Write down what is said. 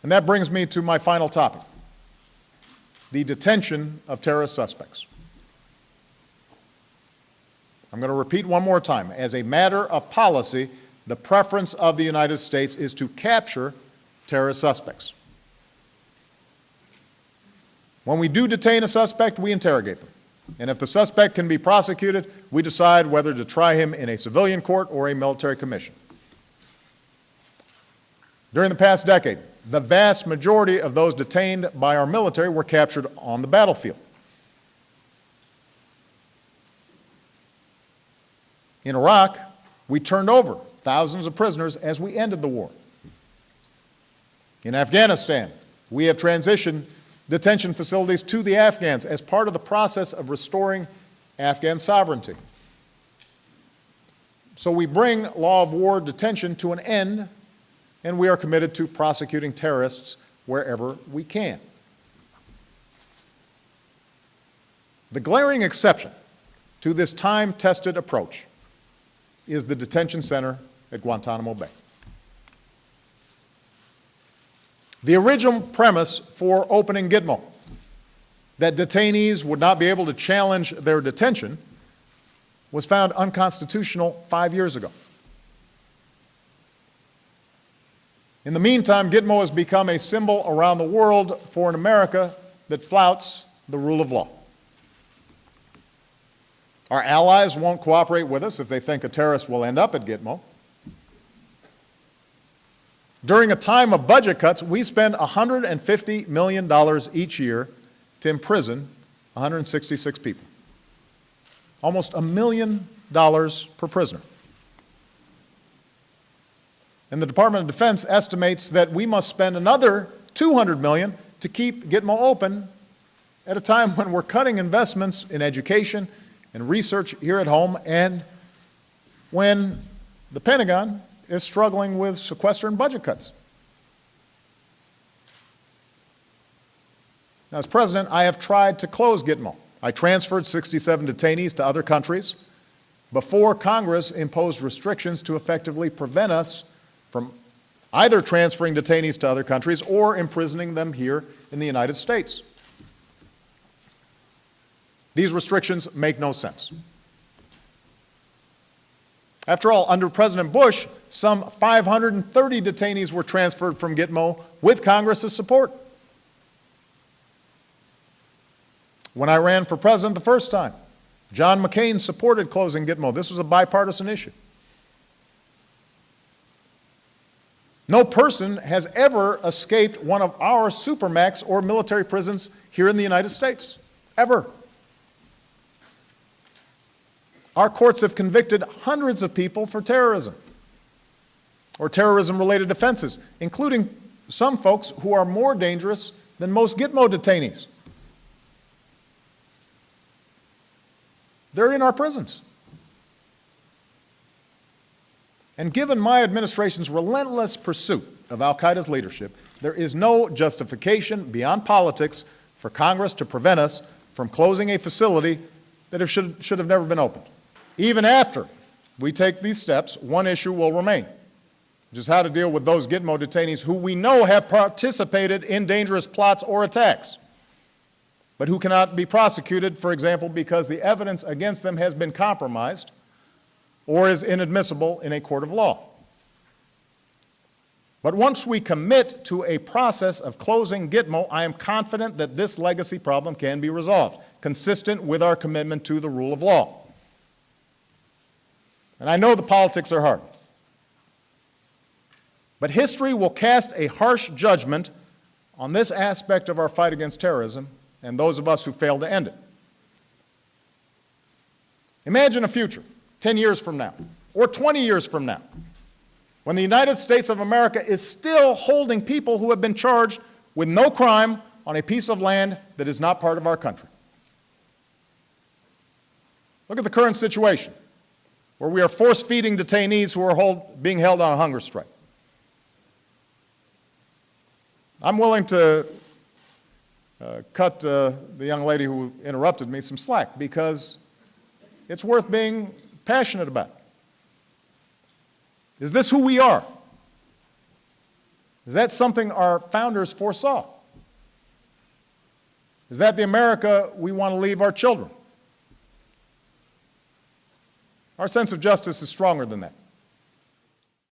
And that brings me to my final topic, the detention of terrorist suspects. I'm going to repeat one more time. As a matter of policy, the preference of the United States is to capture terrorist suspects. When we do detain a suspect, we interrogate them. And if the suspect can be prosecuted, we decide whether to try him in a civilian court or a military commission. During the past decade, the vast majority of those detained by our military were captured on the battlefield. In Iraq, we turned over thousands of prisoners as we ended the war. In Afghanistan, we have transitioned detention facilities to the Afghans as part of the process of restoring Afghan sovereignty. So we bring law of war detention to an end, and we are committed to prosecuting terrorists wherever we can. The glaring exception to this time-tested approach is the detention center at Guantanamo Bay. The original premise for opening Gitmo, that detainees would not be able to challenge their detention, was found unconstitutional 5 years ago. In the meantime, Gitmo has become a symbol around the world for an America that flouts the rule of law. Our allies won't cooperate with us if they think a terrorist will end up at Gitmo. During a time of budget cuts, we spend $150 million each year to imprison 166 people. Almost $1 million per prisoner. And the Department of Defense estimates that we must spend another $200 million to keep Gitmo open at a time when we're cutting investments in education and research here at home, and when the Pentagon is struggling with sequester and budget cuts. Now, as president, I have tried to close Gitmo. I transferred 67 detainees to other countries before Congress imposed restrictions to effectively prevent us from either transferring detainees to other countries or imprisoning them here in the United States. These restrictions make no sense. After all, under President Bush, some 530 detainees were transferred from Gitmo with Congress's support. When I ran for president the first time, John McCain supported closing Gitmo. This was a bipartisan issue. No person has ever escaped one of our supermax or military prisons here in the United States, ever. Our courts have convicted hundreds of people for terrorism or terrorism-related offenses, including some folks who are more dangerous than most Gitmo detainees. They're in our prisons. And given my administration's relentless pursuit of al-Qaeda's leadership, there is no justification beyond politics for Congress to prevent us from closing a facility that should have never been opened. Even after we take these steps, one issue will remain, which is how to deal with those Gitmo detainees who we know have participated in dangerous plots or attacks, but who cannot be prosecuted, for example, because the evidence against them has been compromised or is inadmissible in a court of law. But once we commit to a process of closing Gitmo, I am confident that this legacy problem can be resolved, consistent with our commitment to the rule of law. And I know the politics are hard. But history will cast a harsh judgment on this aspect of our fight against terrorism and those of us who fail to end it. Imagine a future, 10 years from now, or 20 years from now, when the United States of America is still holding people who have been charged with no crime on a piece of land that is not part of our country. Look at the current situation, where we are force-feeding detainees who are being held on a hunger strike. I'm willing to cut the young lady who interrupted me some slack, because it's worth being passionate about. Is this who we are? Is that something our founders foresaw? Is that the America we want to leave our children? Our sense of justice is stronger than that.